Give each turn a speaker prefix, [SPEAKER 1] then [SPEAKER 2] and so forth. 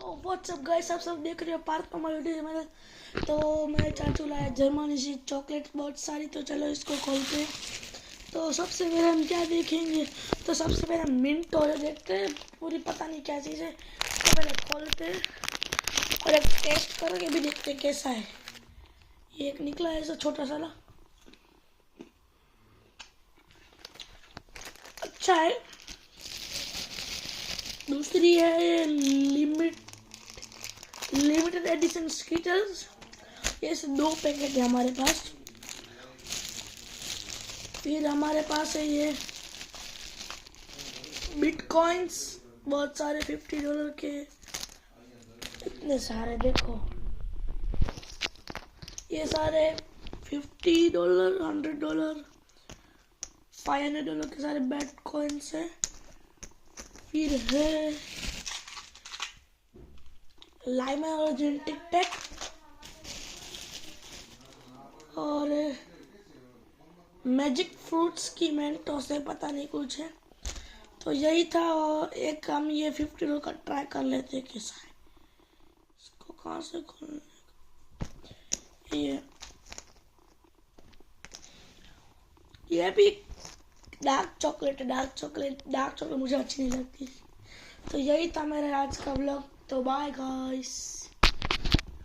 [SPEAKER 1] WhatsApp guys, आप सब देख रहे हो पार्क कमल वीडियो मेरे। तो मेरे चाचू लाया जर्मनी से चॉकलेट बहुत सारी। तो चलो इसको खोलते हैं। तो सबसे पहले हम क्या देखेंगे, तो सबसे पहले मिंट और देखते हैं, पूरी पता नहीं क्या चीज़ है। तो पहले खोलते हैं और एक टेस्ट करके भी देखते हैं कैसा है। ये एक निकला है ऐसा छोटा सा, अच्छा है। दूसरी है लिमिटेड एडिशन स्कीटर्स। ये से 2 पैकेट है हमारे पास। फिर हमारे पास है ये बिटकॉइंस, बहुत सारे $50 के, इतने सारे देखो। ये सारे $50, $100, $500 के सारे बिटकॉइंस है। फिर है लाइमा और जेनेटिक टेक और मैजिक फ्रूट्स की मेंटोस है, पता नहीं कुछ है। तो यही था। और एक हम ये $50 का ट्राई कर लेते हैं कैसा है। इसको कहाँ से खोलने का, ये भी डार्क चॉकलेट मुझे अच्छी नहीं लगती। तो यही था मेरा आज का व्लॉग। तो बाय गाइस।